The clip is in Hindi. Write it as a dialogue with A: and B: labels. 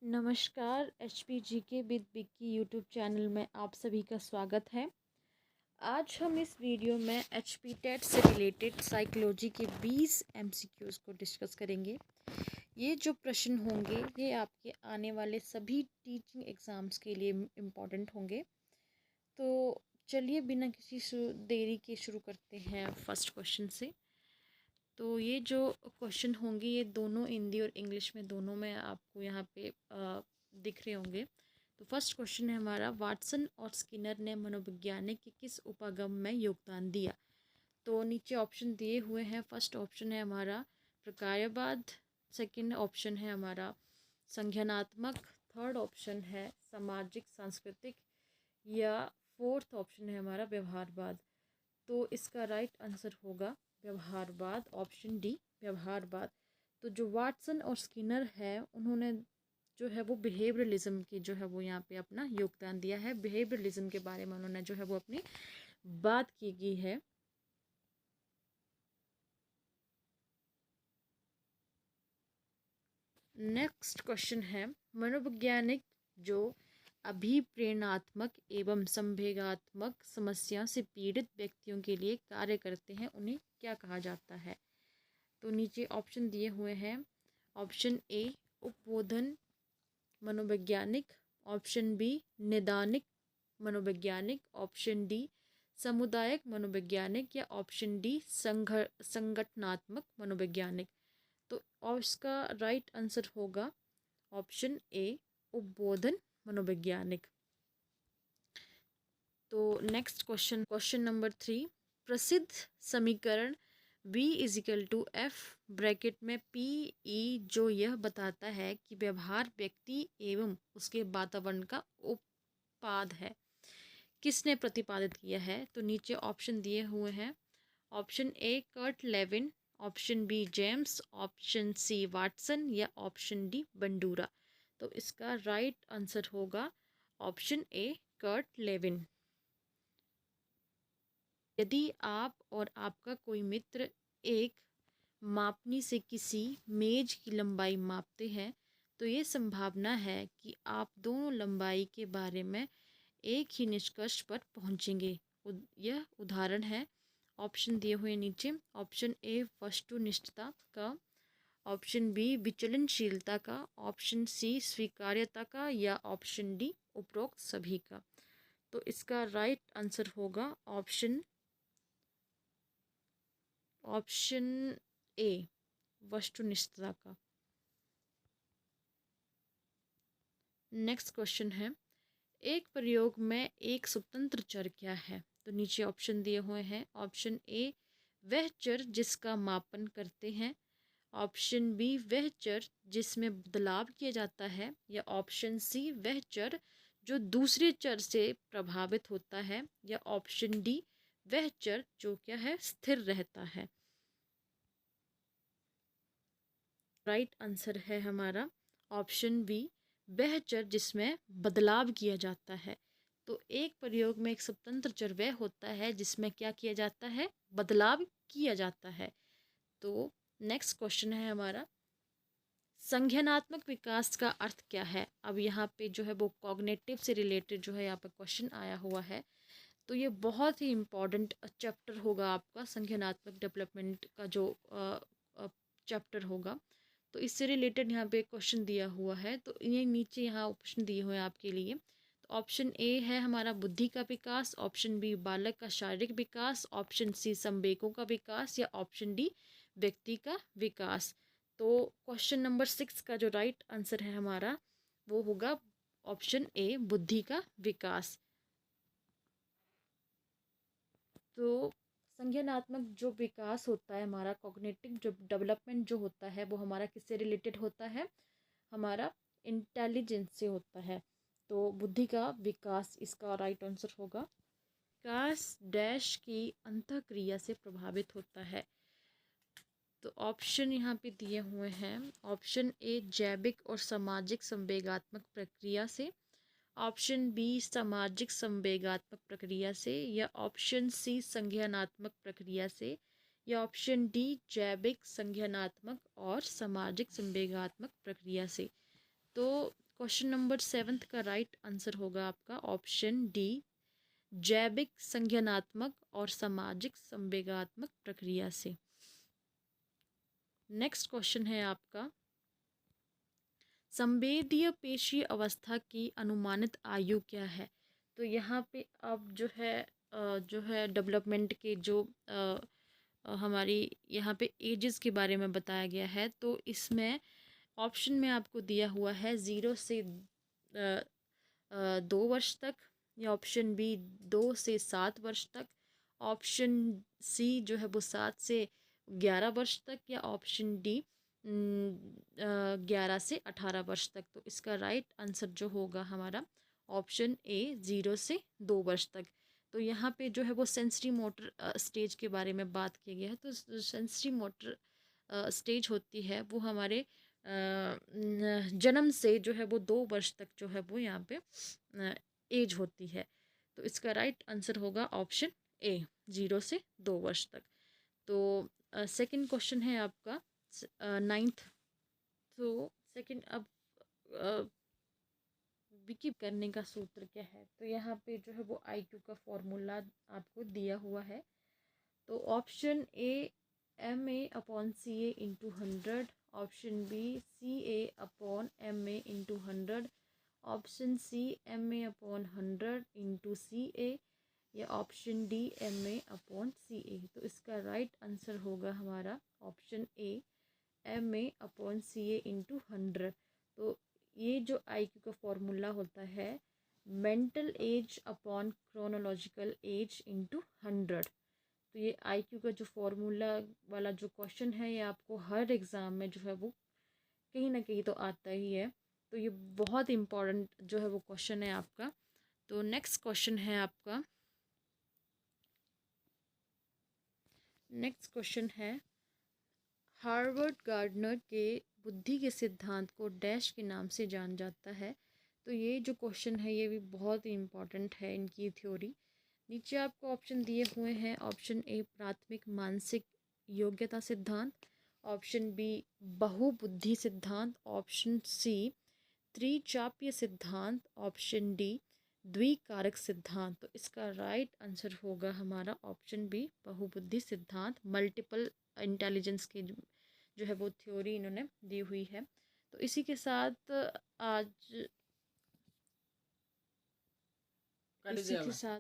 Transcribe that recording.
A: नमस्कार, HPGK with Vicky YouTube channel में आप सभी का स्वागत है। आज हम इस वीडियो में HP टेट से रिलेटेड साइकोलॉजी के 20 MCQs को डिस्कस करेंगे। ये जो प्रश्न होंगे ये आपके आने वाले सभी टीचिंग एग्ज़ाम्स के लिए इम्पोर्टेंट होंगे। तो चलिए बिना किसी देरी के शुरू करते हैं फर्स्ट क्वेश्चन से। तो ये जो क्वेश्चन होंगे ये दोनों हिंदी और इंग्लिश में दोनों में आपको यहाँ पे दिख रहे होंगे। तो फर्स्ट क्वेश्चन है हमारा, वाटसन और स्किनर ने मनोविज्ञान के किस उपागम में योगदान दिया। तो नीचे ऑप्शन दिए हुए हैं। फर्स्ट ऑप्शन है हमारा प्रकार्यवाद, सेकंड ऑप्शन है हमारा संज्ञानात्मक, थर्ड ऑप्शन है सामाजिक सांस्कृतिक, या फोर्थ ऑप्शन है हमारा व्यवहारवाद। तो इसका राइट आंसर होगा व्यवहारवाद, ऑप्शन डी व्यवहारवाद। तो जो वाटसन और स्किनर है उन्होंने जो है वो बिहेवियरलिज्म की जो है वो यहाँ पे अपना योगदान दिया है। बिहेवियरलिज्म के बारे में उन्होंने जो है वो अपनी बात की गई है। नेक्स्ट क्वेश्चन है, मनोवैज्ञानिक जो अभिप्रेरणात्मक एवं संवेगात्मक समस्या से पीड़ित व्यक्तियों के लिए कार्य करते हैं उन्हें क्या कहा जाता है। तो नीचे ऑप्शन दिए हुए हैं। ऑप्शन ए उपबोधन मनोवैज्ञानिक, ऑप्शन बी निदानिक मनोवैज्ञानिक, ऑप्शन डी सामुदायिक मनोवैज्ञानिक, या ऑप्शन डी संगठनात्मक मनोवैज्ञानिक। तो और इसका राइट आंसर होगा ऑप्शन ए उपबोधन मनोवैज्ञानिक। तो नेक्स्ट क्वेश्चन नंबर 3, प्रसिद्ध समीकरण V=F ब्रैकेट में PE जो यह बताता है कि व्यवहार व्यक्ति एवं उसके वातावरण का उत्पाद है, किसने प्रतिपादित किया है। तो नीचे ऑप्शन दिए हुए हैं। Option A Kurt Lewin, option B James, option C Watson, या ऑप्शन डी बंडूरा। तो इसका राइट आंसर होगा ऑप्शन ए कर्ट लेविन। यदि आप और आपका कोई मित्र एक मापनी से किसी मेज की लंबाई मापते हैं तो ये संभावना है कि आप दोनों लंबाई के बारे में एक ही निष्कर्ष पर पहुंचेंगे। यह उदाहरण है। ऑप्शन दिए हुए नीचे। ऑप्शन ए वस्तुनिष्ठता का, ऑप्शन बी विचलनशीलता का, ऑप्शन सी स्वीकार्यता का, या ऑप्शन डी उपरोक्त सभी का। तो इसका राइट आंसर होगा ऑप्शन ए वस्तुनिष्ठता का। नेक्स्ट क्वेश्चन है, एक प्रयोग में एक स्वतंत्र चर क्या है। तो नीचे ऑप्शन दिए हुए हैं। ऑप्शन ए वह चर जिसका मापन करते हैं, ऑप्शन बी वह चर जिसमें बदलाव किया जाता है, या ऑप्शन सी वह चर जो दूसरे चर से प्रभावित होता है, या ऑप्शन डी वह चर जो क्या है स्थिर रहता है। राइट आंसर है हमारा ऑप्शन बी वह चर जिसमें बदलाव किया जाता है। तो एक प्रयोग में एक स्वतंत्र चर वह होता है जिसमें क्या किया जाता है, बदलाव किया जाता है। तो नेक्स्ट क्वेश्चन है हमारा, संज्ञानात्मक विकास का अर्थ क्या है। अब यहाँ पे जो है वो कॉग्निटिव से रिलेटेड जो है यहाँ पे क्वेश्चन आया हुआ है। तो ये बहुत ही इम्पॉर्टेंट चैप्टर होगा आपका, संज्ञानात्मक डेवलपमेंट का जो चैप्टर होगा। तो इससे रिलेटेड यहाँ पे क्वेश्चन दिया हुआ है। तो ये नीचे यहाँ ऑप्शन दिए हुए हैं आपके लिए। तो ऑप्शन ए है हमारा बुद्धि का विकास, ऑप्शन बी बालक का शारीरिक विकास, ऑप्शन सी संवेगों का विकास, या ऑप्शन डी व्यक्ति का विकास। तो क्वेश्चन नंबर 6 का जो राइट आंसर है हमारा वो होगा ऑप्शन ए बुद्धि का विकास। तो संज्ञानात्मक जो विकास होता है हमारा, कॉग्निटिव जो डेवलपमेंट जो होता है वो हमारा किससे रिलेटेड होता है, हमारा इंटेलिजेंस से होता है। तो बुद्धि का विकास इसका राइट आंसर होगा। विकास डैश की अंतःक्रिया से प्रभावित होता है। तो ऑप्शन यहाँ पे दिए हुए हैं। ऑप्शन ए जैविक और सामाजिक संवेगात्मक प्रक्रिया से, ऑप्शन बी सामाजिक संवेगात्मक प्रक्रिया से, या ऑप्शन सी संज्ञानात्मक प्रक्रिया से, या ऑप्शन डी जैविक संज्ञानात्मक और सामाजिक संवेगात्मक प्रक्रिया से। तो क्वेश्चन नंबर 7 का राइट आंसर होगा आपका ऑप्शन डी, जैविक संज्ञानात्मक और सामाजिक संवेगात्मक प्रक्रिया से। नेक्स्ट क्वेश्चन है आपका, संवेदीय पेशी अवस्था की अनुमानित आयु क्या है। तो यहाँ पे अब जो है डेवलपमेंट के जो हमारी यहाँ पे एजेस के बारे में बताया गया है। तो इसमें ऑप्शन में आपको दिया हुआ है 0 से 2 वर्ष तक, या ऑप्शन बी 2 से 7 वर्ष तक, ऑप्शन सी जो है वो 7 से 11 वर्ष तक, या ऑप्शन डी 11 से 18 वर्ष तक। तो इसका राइट आंसर जो होगा हमारा ऑप्शन ए 0 से 2 वर्ष तक। तो यहाँ पे जो है वो सेंसरी मोटर स्टेज के बारे में बात की गई है। तो सेंसरी मोटर स्टेज होती है वो हमारे जन्म से जो है वो 2 वर्ष तक जो है वो यहाँ पे एज होती है। तो इसका राइट आंसर होगा ऑप्शन ए 0 से 2 वर्ष तक। तो सेकंड क्वेश्चन है आपका 9th। तो सेकंड अब विकी करने का सूत्र क्या है। तो यहाँ पे जो है वो IQ का फॉर्मूला आपको दिया हुआ है। तो option A MA/CA into 100, option B CA/MA into 100, option C MA/100 into CA, या ऑप्शन डी MA/CA। तो इसका राइट आंसर होगा हमारा ऑप्शन ए MA/CA इंटू 100। तो ये जो IQ का फॉर्मूला होता है mental as upon chronological age into 100। तो ये IQ का जो फॉर्मूला वाला जो क्वेश्चन है ये आपको हर एग्ज़ाम में जो है वो कहीं ना कहीं तो आता ही है। तो ये बहुत इम्पॉर्टेंट जो है वो क्वेश्चन है आपका। तो नेक्स्ट क्वेश्चन है आपका, नेक्स्ट क्वेश्चन है, हार्वर्ड गार्डनर के बुद्धि के सिद्धांत को डैश के नाम से जान जाता है। तो ये जो क्वेश्चन है ये भी बहुत ही इम्पॉर्टेंट है इनकी थ्योरी। नीचे आपको ऑप्शन दिए हुए हैं, ऑप्शन ए प्राथमिक मानसिक योग्यता सिद्धांत, ऑप्शन बी बहुबुद्धि सिद्धांत, ऑप्शन सी त्रिचापीय सिद्धांत, ऑप्शन डी द्विकारक सिद्धांत। तो इसका राइट आंसर होगा हमारा ऑप्शन बी बहुबुद्धि सिद्धांत। मल्टीपल इंटेलिजेंस के जो है वो थ्योरी इन्होंने दी हुई है। तो इसी के साथ आज इसी के साथ